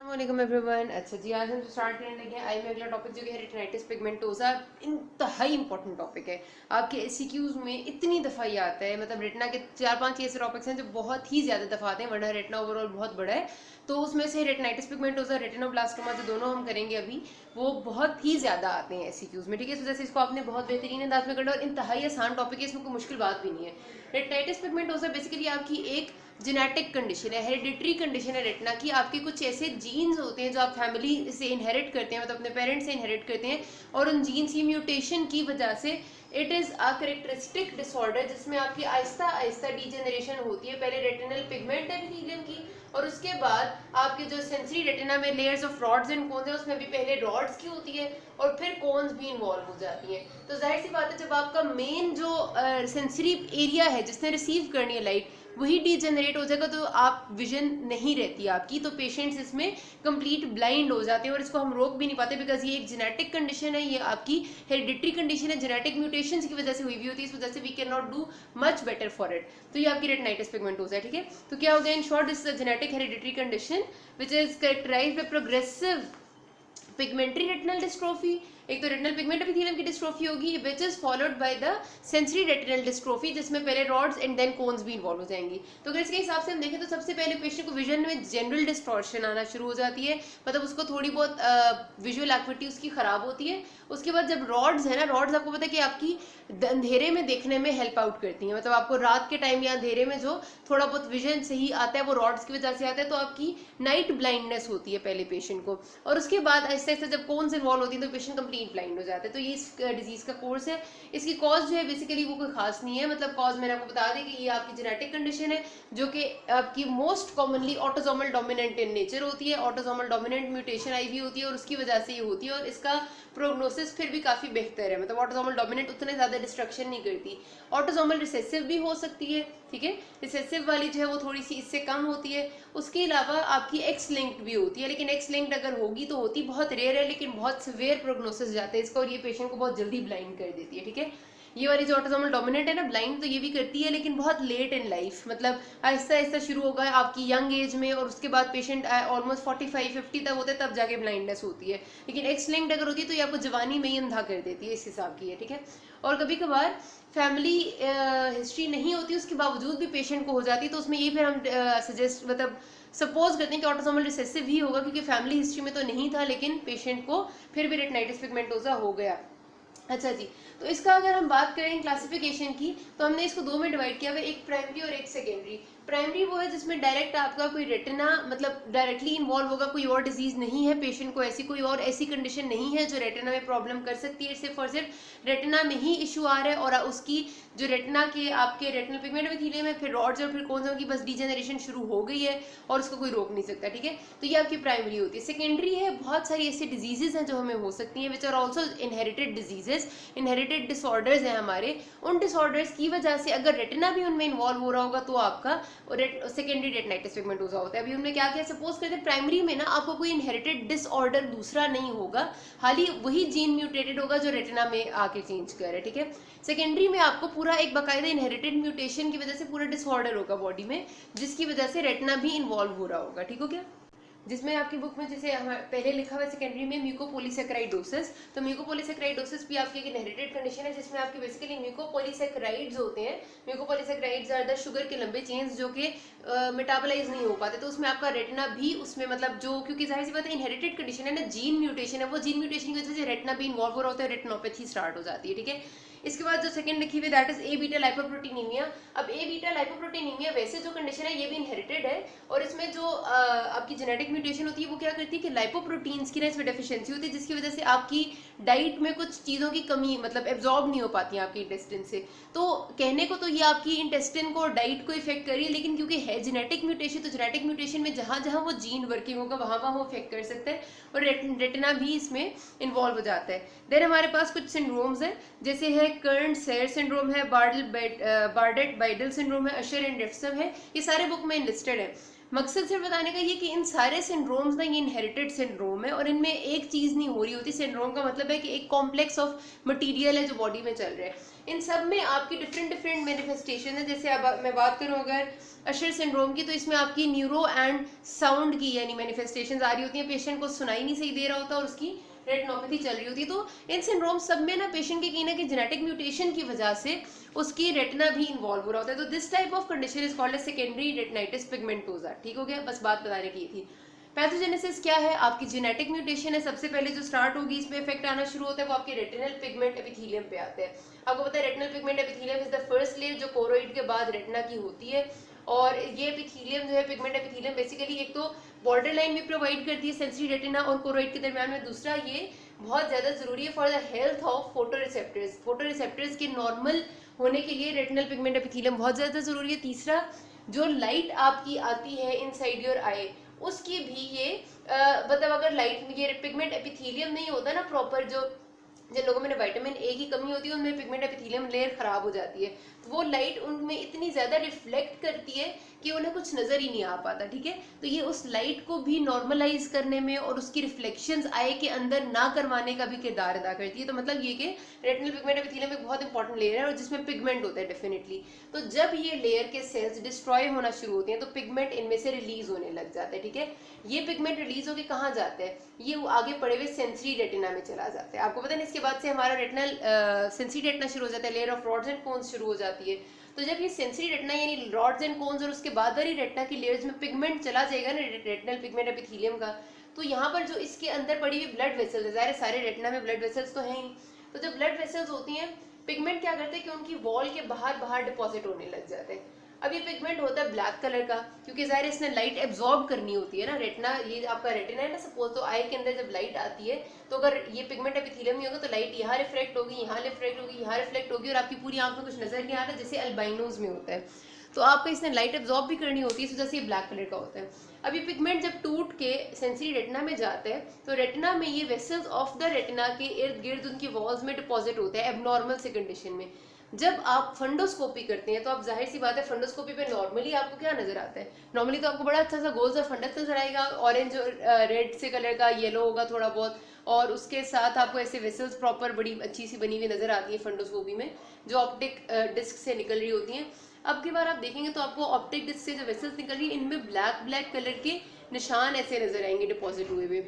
अस्सलाम एवरीवन। अच्छा जी, आज हम जो स्टार्ट करने लगे हैं आई में अगला टॉपिक जो कि है रेटिनाइटिस पिगमेंटोसा। इंतहाई इंपॉर्टेंट टॉपिक है। आपके एससीक्यूज में इतनी दफ़ा ये आता है, मतलब रेटिना के 4-5 ऐसे टॉपिक्स हैं जो बहुत ही ज़्यादा दफ़ा आते हैं, वरना रेटिना ओवरऑल बहुत बड़ा है। तो उसमें से रेटिनाइटिस पिगमेंटोसा, रेटिनोब्लास्टोमा जो दोनों हम करेंगे अभी, वो बहुत ही ज़्यादा आते हैं एससीक्यूज में। ठीक है, इस वजह से इसको आपने बहुत बेहतरीन अंदाज में करना और इंतहाई आसान टॉपिक है, इसमें कोई मुश्किल बात भी नहीं है। रेटिनाइटिस पिगमेंटोसा बेसिकली आपकी एक जेनेटिक कंडीशन है, हेरिडिटरी कंडीशन है रेटिना की। आपके कुछ ऐसे जीन्स होते हैं जो आप फैमिली से इनहेरिट करते हैं, मतलब अपने पेरेंट्स से इनहेरिट करते हैं, और उन जीन्स की म्यूटेशन की वजह से it is a characteristic disorder जिसमें आपकी आहिस्ता आहिस्ता डीजेनरेशन होती है। पहले रेटिनल पिगमेंट एपिथेलियम की, और उसके बाद आपके जो सेंसरी रेटिना में layers of rods and cones है, उसमें भी पहले रॉड्स की होती है और फिर कोन्स भी इन्वॉल्व हो जाती हैं। तो जाहिर सी बात है, जब आपका मेन जो सेंसरी एरिया है जिसने रिसीव करनी है लाइट, वही डीजेनरेट हो जाएगा, तो आप विजन नहीं रहती आपकी, तो पेशेंट्स इसमें कंप्लीट ब्लाइंड हो जाते हैं और इसको हम रोक भी नहीं पाते, बिकॉज ये एक जेनेटिक कंडीशन है, ये आपकी हेरिडिटरी कंडीशन है, जेनेटिक म्यूटेशंस की वजह से हुई भी होती है, इस वजह से we can not do much better for it. तो ये आपकी रेटिनाइटिस पिगमेंटोसा है। ठीक है, तो क्या हो गया in short, this is a genetic hereditary condition which is characterised by progressive pigmentary retinal dystrophy. एक तो रेटिनल पिगमेंट एपिथेलियम की डिस्ट्रोफी होगी, which is followed by the sensory retinal dystrophy, जिसमें पहले रॉड्स एंड देन कोन्स भी involve हो जाएंगी। तो अगर इसके हिसाब से हम देखें तो सबसे पहले पेशेंट को विजन में जनरल डिस्टॉर्शन आना शुरू हो जाती है, मतलब उसको थोड़ी बहुत विजुअल एक्टिविटी उसकी खराब होती है। उसके बाद जब रॉड्स है ना, रॉड्स आपको पता है कि आपकी अंधेरे में देखने में हेल्प आउट करती हैं, मतलब आपको रात के टाइम या अंधेरे में जो थोड़ा बहुत विजन सही आता है वो रॉड्स की वजह से आता है, तो आपकी नाइट ब्लाइंडनेस होती है पहले पेशेंट को, और उसके बाद ऐसे ऐसे जब कोन्स इन्वॉल्व होती है तो पेशेंट कंप्लीट ब्लाइंड हो जाता है। तो ये इस डिजीज का कोर्स है। इसकी कॉज जो है बेसिकली वो कोई खास नहीं है, मतलब कॉज मैंने आपको बता दी कि ये आपकी जेनेटिक कंडीशन है जो कि आपकी most commonly autosomal dominant in nature होती है, ऑटोसोमल डोमिनेंट म्यूटेशन आई हुई होती है और उसकी वजह से ये होती है, और इसका प्रोग्नोसिस फिर भी काफी बेहतर है, मतलब ऑटोसोमल डोमिनेंट उतने ज्यादा डिस्ट्रक्शन नहीं करती। ऑटोसोमल रिसेसिव भी हो सकती है, ठीक है, रिसेसिव वाली जो है वो थोड़ी सी इससे कम होती है। उसके अलावा आपकी एक्स लिंक्ड भी होती है, लेकिन एक्स लिंक्ड अगर होगी तो होती बहुत रेयर है, लेकिन बहुत सिवियर प्रोग्नोसिस जाता है इसका, और ये पेशेंट को बहुत जल्दी ब्लाइंड कर देती है। ठीक है, ये वाली जो ऑटोसोमल डोमिनेंट है ना ब्लाइंड, तो ये भी करती है लेकिन बहुत लेट इन लाइफ, मतलब आहिस्ता आहिस्ता शुरू होगा आपकी यंग एज में, और उसके बाद पेशेंट ऑलमोस्ट 45-50 तक होते हैं तब जाके ब्लाइंडनेस होती है। लेकिन एक्स लिंक्ड अगर होती है तो ये आपको जवानी में ही अंधा कर देती है, इस हिसाब की है। ठीक है, और कभी कभार फैमिली हिस्ट्री नहीं होती उसके बावजूद भी पेशेंट को हो जाती है, तो उसमें ये फिर हम सजेस्ट मतलब सपोज करते हैं कि ऑटोसोमल रिसेसिव ही होगा, क्योंकि फैमिली हिस्ट्री में तो नहीं था लेकिन पेशेंट को फिर भी रेटिनाइटिस पिगमेंटोसा हो गया। अच्छा जी, तो इसका अगर हम बात करें क्लासिफिकेशन की, तो हमने इसको दो में डिवाइड किया हुआ, एक प्राइमरी और एक सेकेंडरी। प्राइमरी वो है जिसमें डायरेक्ट आपका कोई रेटिना मतलब डायरेक्टली इन्वॉल्व होगा, कोई और डिजीज नहीं है, पेशेंट को ऐसी कोई और ऐसी कंडीशन नहीं है जो रेटिना में प्रॉब्लम कर सकती है, सिर्फ और सिर्फ रेटिना में ही इशू आ रहा है, और उसकी जो रेटिना के आपके रेटिनल पिगमेंट एपिथेलियम में फिर रॉड्स और फिर कौन सा की बस डिजेनरेशन शुरू हो गई है और उसको कोई रोक नहीं सकता। ठीक है, तो ये आपकी प्राइमरी होती है। सेकेंडरी है, बहुत सारी ऐसी डिजीजेज हैं जो हमें हो सकती हैं, which are also inherited diseases, inherited disorders हैं हमारे। उन डिसऑर्डर्स की वजह से अगर रेटिना भी उनमें इन्वॉल्व हो रहा होगा तो आपका सेकेंडरी रेटिनाइटिस पिगमेंटोसा होता है। अभी हमने क्या किया, सपोज करते हैं प्राइमरी में ना आपको कोई इनहेरिटेड डिसऑर्डर दूसरा नहीं होगा, हाली वही जीन म्यूटेटेड होगा जो रेटिना में आके चेंज कर रहा है। ठीक है, सेकेंडरी में आपको पूरा एक बाकायदा इनहेरिटेड म्यूटेशन की वजह से पूरा डिसऑर्डर होगा बॉडी में, जिसकी वजह से रेटिना भी इन्वॉल्व हो रहा होगा। ठीक हो गया, जिसमें आपकी बुक में जैसे पहले लिखा हुआ है सेकेंडरी में म्यूकोपॉलीसैकेराइडोसिस, तो म्यूकोपॉलीसैकेराइडोसिस भी आपकी एक इनहेरिटेड कंडीशन है जिसमें आपके बेसिकली म्यूकोपॉलीसैकेराइड्स होते हैं। म्यूकोपॉलीसैकेराइड्स आर द शुगर के लंबे चेन्स जो कि मेटाबोलाइज नहीं हो पाते, तो उसमें आपका रेटिना भी उसमें मतलब जो, क्योंकि जाहिर सी बात है इनहेरिटेड कंडीशन है ना, जीन म्यूटेशन है, वो जीन म्यूटेशन की वजह से रेटिना भी इन्वॉल्व हो रहा होता है, रेटिनोपैथी स्टार्ट हो जाती है। ठीक है, इसके बाद जो सेकंड लिखी हुई दैट इज ए बीटा लाइपोप्रोटीनीमिया। अब ए बीटा लाइपोप्रोटीनीमिया वैसे जो कंडीशन है ये भी इनहेरिटेड है, और इसमें जो आपकी जेनेटिक म्यूटेशन होती है वो क्या करती है कि लाइपोप्रोटीन्स की ना इसमें डेफिशिएंसी होती है, जिसकी वजह से आपकी डाइट में कुछ चीज़ों की कमी मतलब एब्जॉर्ब नहीं हो पाती है आपकी इंटेस्टिन से। तो कहने को तो ये आपकी इंटेस्टिन को डाइट को इफेक्ट करी, लेकिन क्योंकि है जेनेटिक म्यूटेशन, तो जेनेटिक म्यूटेशन में जहाँ जहाँ वो जीन वर्किंग होगा वहाँ वहाँ वो इफेक्ट कर सकता है, और रेटिना भी इसमें इन्वॉल्व हो जाता है। देन हमारे पास कुछ सिंड्रोम्स हैं, जैसे है कर्न सेयर सिंड्रोम है, बार्डेट बाइडल सिंड्रोम है, अशर एंड डिफ्सम है, ये सारे बुक में लिस्टेड है। मकसद सिर्फ बताने का ये कि इन सारे सिंड्रोम्स ना ये इनहेरिटेड सिंड्रोम है और इनमें एक चीज नहीं हो रही होती। सिंड्रोम का मतलब है कि एक कॉम्प्लेक्स ऑफ मटेरियल है जो बॉडी में चल रहा है। इन सब में आपकी डिफरेंट डिफरेंट मैनिफेस्टेशन है। जैसे अब मैं बात करूं अगर अशर सिंड्रोम की, तो इसमें आपकी न्यूरो एंड साउंड की यानी मैनिफेस्टेशंस आ रही होती हैं। पेशेंट को सुनाई नहीं सही दे रहा होता और उसकी रेटिनोपैथी चल रही होती है। तो इन सिंड्रोम सब में ना पेशेंट के कहीं ना कहीं जेनेटिक म्यूटेशन की वजह से उसकी रेटिना भी इन्वॉल्व हो रहा होता है। तो this type of condition is called as secondary retinitis pigmentosa. ठीक हो गया, बस बात बताने की थी। पैथोजेनेसिस क्या है? आपकी जेनेटिक म्यूटेशन है। सबसे पहले जो स्टार्ट होगी इसमें इफेक्ट आना शुरू होता है वो आपके रेटिनल पिगमेंट एपिथेलियम पे आते हैं। आपको पता है retinal pigment epithelium is the first layer जो कोरोइड के बाद रेटिना की होती है। और ये एपिथेलियम जो है पिगमेंट एपिथेलियम बेसिकली एक तो बॉर्डर लाइन भी प्रोवाइड करती है सेंसरी रेटिना और कोरोइड के दरमियान में। दूसरा ये बहुत ज्यादा जरूरी है for the health of photoreceptors. Photoreceptors के नॉर्मल होने के लिए रेटिनल पिगमेंट एपिथेलियम बहुत ज्यादा जरूरी है। तीसरा जो लाइट आपकी आती है इनसाइड योर आई उसकी भी ये मतलब अगर लाइट ये पिगमेंट एपिथेलियम नहीं होता ना प्रॉपर, जो जिन लोगों में विटामिन ए की कमी होती है उनमें पिगमेंट एपिथेलियम लेयर खराब हो जाती है, तो वो लाइट उनमें इतनी ज्यादा रिफ्लेक्ट करती है कि उन्हें कुछ नजर ही नहीं आ पाता। ठीक है, तो ये उस लाइट को भी नॉर्मलाइज करने में और उसकी रिफ्लेक्शंस आई के अंदर ना करवाने का भी किरदार अदा करती है। तो मतलब ये कि रेटिनल पिगमेंट एपिथेलियम एक बहुत इंपॉर्टेंट लेयर है और जिसमें पिगमेंट होता है डेफिनेटली। तो जब ये लेयर के सेल्स डिस्ट्रॉय होना शुरू होते हैं तो पिगमेंट इनमें से रिलीज होने लग जाता है। ठीक है, ये पिगमेंट रिलीज होकर कहाँ जाता है? ये आगे पड़े हुए सेंसरी रेटिना में चला जाता है। आपको पता है इसके बाद से हमारा रेटिनल सेंसरी रेटिना शुरू हो जाता है, layer of rods and cones शुरू हो जाती है। तो जब ये सेंसरी रेटिना यानी रॉड्स एंड कोन्स और उसके बाद वाली रेटिना की लेयर्स में पिगमेंट चला जाएगा ना रेटिनल पिगमेंट एपिथेलियम का, तो यहाँ पर जो इसके अंदर पड़ी हुई ब्लड वेसल्स है, ज़ाहिर है सारे रेटिना में ब्लड वेसल्स तो हैं ही, तो जब ब्लड वेसल्स होती हैं पिगमेंट क्या करते हैं कि उनकी वॉल के बाहर बाहर डिपॉजिट होने लग जाते हैं। अब ये पिगमेंट होता है ब्लैक कलर का क्योंकि ज़ाहिर इसने लाइट एब्जॉर्ब करनी होती है ना। रेटिना ये आपका रेटिना है ना सपोज, तो आई के अंदर जब लाइट आती है तो अगर ये पिगमेंट एपिथेलियम नहीं होगा तो लाइट यहाँ रिफ्लेक्ट होगी, यहाँ रिफ्लेक्ट होगी, यहाँ रिफ्लेक्ट होगी और आपकी पूरी आंख में कुछ नजर नहीं आ रहा, जैसे अल्बाइनोज में होता है। तो आपको इसने लाइट एब्जॉर्ब भी करनी होती है, इस वजह से ये ब्लैक कलर का होता है। अब ये पिगमेंट जब टूट के सेंसरी रेटिना में जाता है तो रेटिना में ये वेसल्स ऑफ द रेटिना के इर्द गिर्द उनकी वॉल्स में डिपॉजिट होता है एबनॉर्मल से कंडीशन में। जब आप फंडोस्कोपी करते हैं तो आप जाहिर सी बात है फंडोस्कोपी पे नॉर्मली आपको क्या नजर आता है? नॉर्मली तो आपको बड़ा अच्छा सा गोल सा फंडस नजर आएगा, ऑरेंज रेड से कलर का, येलो होगा थोड़ा बहुत, और उसके साथ आपको ऐसे वेसल्स प्रॉपर बड़ी अच्छी सी बनी हुई नजर आती है फंडोस्कोपी में जो ऑप्टिक डिस्क से निकल रही होती हैं। अब की बार आप देखेंगे तो आपको ऑप्टिक डिस्क से जो वेसल्स निकल रही है इनमें ब्लैक ब्लैक कलर के निशान ऐसे नजर आएंगे डिपॉजिट हुए हुए।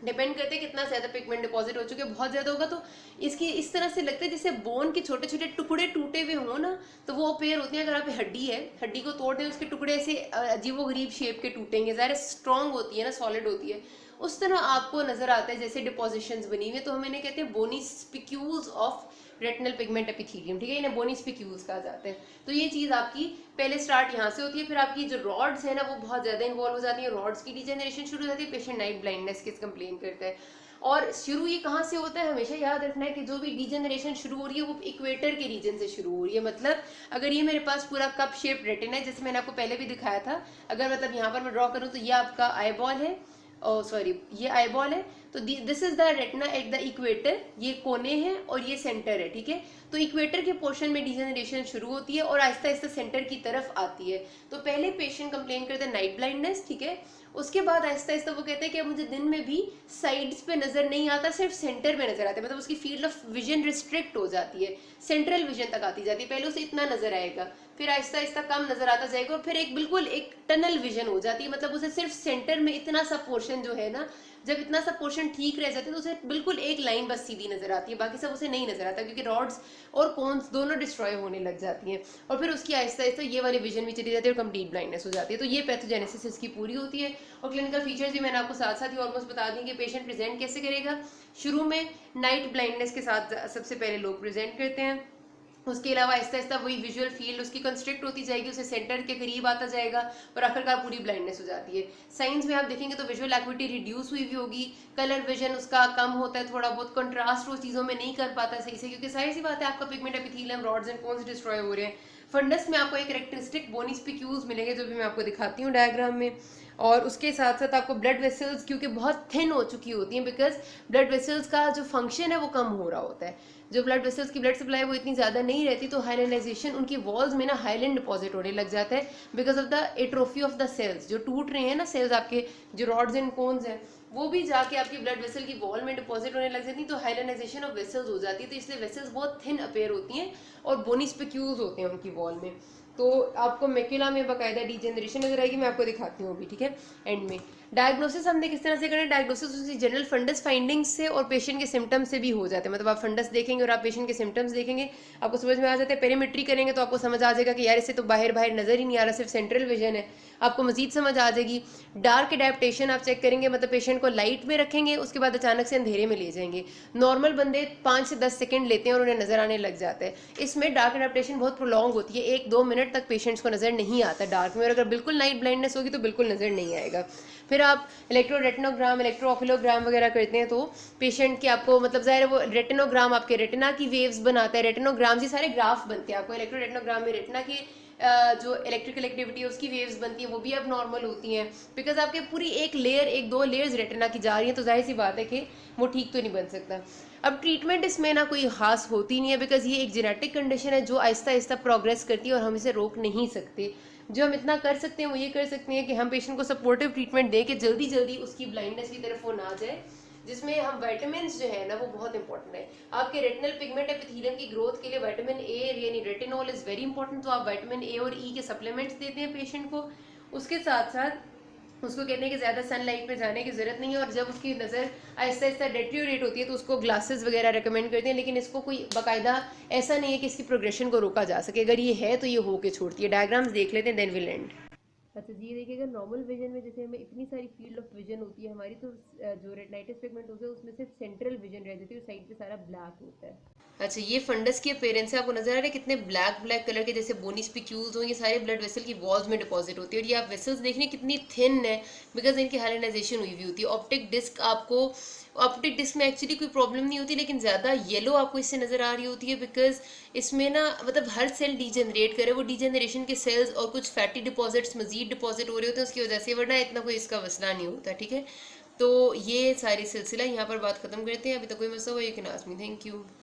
डिपेंड करते हैं कितना ज्यादा पिगमेंट डिपॉजिट हो चुके हैं। बहुत ज्यादा होगा तो इसकी इस तरह से लगता है जैसे बोन के छोटे छोटे टुकड़े टूटे हुए हों ना, तो वो अपेयर होती हैं। अगर आप हड्डी है, हड्डी को तोड़ दें उसके टुकड़े ऐसे अजीबोगरीब शेप के टूटेंगे, ज़ाहिर स्ट्रॉन्ग होती है ना, सॉलिड होती है, उस तरह आपको नजर आता है जैसे डिपोजिशंस बनी हुई है। तो हम इन्हें कहते हैं bony spicules of retinal pigment epithelium. ठीक है, इन्हें बोनी स्पिक्यूल्स कहा जाता है। तो ये चीज आपकी पहले स्टार्ट यहाँ से होती है, फिर आपकी जो रॉड्स है ना वो बहुत ज्यादा इन्वॉल्व हो जाती है, रॉड्स की डिजेनरेशन शुरू हो जाती है, पेशेंट नाइट ब्लाइंडनेस की कंप्लेन करता है। और शुरू ये कहाँ से होता है? हमेशा याद रखना है कि जो भी डिजेनरेशन शुरू हो रही है वो इक्वेटर के रीजन से शुरू हो रही है। मतलब अगर ये मेरे पास पूरा कप शेप रेटिना है जैसे मैंने आपको पहले भी दिखाया था, अगर मतलब यहाँ पर मैं ड्रॉ करूँ तो ये आपका आईबॉल है, सॉरी ये आईबॉल है, तो this is the retina at the equator, ये कोने हैं और ये सेंटर है। ठीक है, तो इक्वेटर के पोर्शन में डिजेनरेशन शुरू होती है और आहिस्ता आहिस्ता सेंटर की तरफ आती है। तो पहले पेशेंट कंप्लेन करते हैं नाइट ब्लाइंडनेस, ठीक है, उसके बाद आहिस्ता आहिस्ता वो कहते हैं कि मुझे दिन में भी साइड्स पे नजर नहीं आता, सिर्फ सेंटर में नजर आता है, मतलब उसकी फील्ड ऑफ विजन रिस्ट्रिक्ट हो जाती है, सेंट्रल विजन तक आती जाती है। पहले उसे इतना नजर आएगा, फिर आहिस्ता आहिस्ता कम नजर आता जाएगा और फिर एक बिल्कुल एक टनल विजन हो जाती है, मतलब उसे सिर्फ सेंटर में इतना सा पोर्शन जो है ना, जब इतना सा पोर्शन ठीक रह जाता है तो उसे बिल्कुल एक लाइन बस सीधी नजर आती है, बाकी सब उसे नहीं नजर आता क्योंकि रॉड्स और कोन्स दोनों डिस्ट्रॉय होने लग जाती हैं और फिर उसकी आहिस्ता आहिस्ता ये वाली विजन भी चली जाती है और कंप्लीट ब्लाइंडनेस हो जाती है। तो ये पैथोजेनेसिस इसकी पूरी होती है और क्लिनिकल फीचर्स भी मैंने आपको साथ साथ ही ऑलमोस्ट बता दी कि पेशेंट प्रेजेंट कैसे करेगा। शुरू में नाइट ब्लाइंडनेस के साथ सबसे पहले लोग प्रेजेंट करते हैं, उसके अलावा आहिस्ता आहिस्ता वही विजुअल फील्ड उसकी कंस्ट्रिक्ट होती जाएगी, उसे सेंटर के करीब आता जाएगा और आखिरकार पूरी ब्लाइंडनेस हो जाती है। साइंस में आप देखेंगे तो विजुअल एक्टिविटी रिड्यूस हुई भी होगी, कलर विजन उसका कम होता है, थोड़ा बहुत कंट्रास्ट वो चीज़ों में नहीं कर पाता सही से, क्योंकि सारी सी बात है आपका pigment epithelium rods and cones destroy हो रहे हैं, फंडस में आपको एक कैरेक्टरिस्टिक बोनी स्पिक्यूल्स मिलेंगे जो भी मैं आपको दिखाती हूँ डायग्राम में। और उसके साथ साथ आपको ब्लड वेसल्स क्योंकि बहुत थिन हो चुकी होती हैं, बिकॉज ब्लड वेसल्स का जो फंक्शन है वो कम हो रहा होता है। जो ब्लड वेसल्स की ब्लड सप्लाई वो इतनी ज़्यादा नहीं रहती, तो हाइलाइनाइजेशन उनकी वॉल्स में ना हाइलिन डिपॉजिट होने लग जाता है because of the atrophy of the cells. जो टूट रहे हैं ना सेल्स आपके, जो रॉड्स एंड कोन्स हैं, वो भी जाके आपकी ब्लड वेसल की वॉल में डिपॉजिट होने लग जाती है, तो हाइलाइनाइजेशन ऑफ वेसल्स हो जाती है। तो इसलिए वेसल्स बहुत थिन अपेयर होती हैं और बोनी स्पिक्यूल्स होते हैं उनकी वॉल में। तो आपको मैक्यूला में बाकायदा डिजेनरेशन नजर आएगी, मैं आपको दिखाती हूँ अभी, ठीक है, एंड में। डायग्नोसिस हमने किस तरह से करें, डायग्नोसिस उसी जनरल फंडस फाइंडिंग्स से और पेशेंट के सिम्टम्स से भी हो जाते हैं। मतलब आप फंडस देखेंगे और आप पेशेंट के सिम्टम्स देखेंगे, आपको समझ में आ जाता है। पेरीमेट्री करेंगे तो आपको समझ आ जाएगा कि यार इसे तो बाहर बाहर नजर ही नहीं आ रहा, सिर्फ सेंट्रल विजन है, आपको मजीद समझ आ जाएगी। डार्क एडेप्टेशन आप चेक करेंगे, मतलब पेशेंट को लाइट में रखेंगे, उसके बाद अचानक से अंधेरे में ले जाएंगे। नॉर्मल बंदे 5 से 10 सेकंड लेते हैं और उन्हें नजर आने लग जाता है। इसमें डार्क एडेप्टेशन बहुत प्रोलॉन्ग होती है, 1-2 मिनट तक पेशेंट्स को नजर नहीं आता डार्क में, और अगर बिल्कुल नाइट ब्लाइंडनेस होगी तो बिल्कुल नजर नहीं आएगा। फिर आप इलेक्ट्रो रेटिनोग्राम, इलेक्ट्रो ऑक्यूलोग्राम वगैरह करते हैं तो पेशेंट के आपको मतलब ज़ाहिर है वो रेटिनोग्राम आपके रेटिना की वेव्स बनाता है। रेटिनोग्राम से सारे ग्राफ बनते हैं, आपको इलेक्ट्रो रेटिनोग्राम में रेटिना की जो इलेक्ट्रिकल एक्टिविटी है उसकी वेव्स बनती है, वो भी अब नॉर्मल होती हैं बिकॉज आपके पूरी एक लेयर, 1-2 लेयर्स रेटिना की जा रही हैं, तो जाहिर सी बात है कि वो ठीक तो नहीं बन सकता। अब ट्रीटमेंट इसमें ना कोई खास होती नहीं है बिकॉज ये एक जेनेटिक कंडीशन है जो आहिस्ता आहिस्ता प्रोग्रेस करती है और हम इसे रोक नहीं सकते। जो हम इतना कर सकते हैं वो ये कर सकते हैं कि हम पेशेंट को सपोर्टिव ट्रीटमेंट दें कि जल्दी जल्दी उसकी ब्लाइंडनेस की तरफ वो ना जाए, जिसमें हम विटामिन जो है ना वो बहुत इंपॉर्टेंट है। आपके रेटिनल पिगमेंट एपिथेलियम की ग्रोथ के लिए विटामिन ए यानी रेटिनॉल इज वेरी इंपॉर्टेंट, तो आप विटामिन ए और ई के सप्लीमेंट्स देते हैं पेशेंट को। उसके साथ साथ उसको कहते हैं कि ज़्यादा सनलाइट पे जाने की ज़रूरत नहीं है, और जब उसकी नज़र आहिस्ता आहिस्ता डेट्रियोरेट होती है तो उसको ग्लासेस वगैरह रेकमेंड करते हैं, लेकिन इसको कोई बाकायदा ऐसा नहीं है कि इसकी प्रोग्रेशन को रोका जा सके। अगर ये है तो ये होके छोड़ती है। डायग्राम्स देख लेते हैं, देन विल एंड। अच्छा जी, ये देखिए, अगर नॉर्मल विजन में जैसे हमें इतनी सारी फील्ड ऑफ विजन होती है हमारी, तो जो रेटिनाइटिस पिगमेंट होता है उसमें सिर्फ सेंट्रल विजन रह जाती है, साइड पे सारा ब्लैक होता है। अच्छा, ये फंडस की अपीयरेंस है, आपको नजर आ रहा है कितने ब्लैक ब्लैक कलर के जैसे बोनी स्पिक्यूल्स हो, ये सारे ब्लड वेसल की वॉल्स में डिपॉजिट होती है। और ये आप वेसल्स देखने कितनी थिन है बिकॉज इनकी हाइलाइनाइजेशन हुई हुई होती है। ऑप्टिक डिस्क आपको, ऑप्टिक डिस्क में एक्चुअली कोई प्रॉब्लम नहीं होती, लेकिन ज़्यादा येलो आपको इससे नज़र आ रही होती है बिकॉज इसमें ना मतलब हर सेल डीजेनरेट करे, वो डीजेनरेशन के सेल्स और कुछ फैटी डिपॉजिट्स मजीद डिपॉजिट हो रहे होते हैं उसकी वजह से, वरना इतना कोई इसका मसला नहीं होता, ठीक है। तो ये सारी सिलसिला यहाँ पर बात ख़त्म करते हैं। अभी तक कोई मसला हो, you can ask me. Thank you.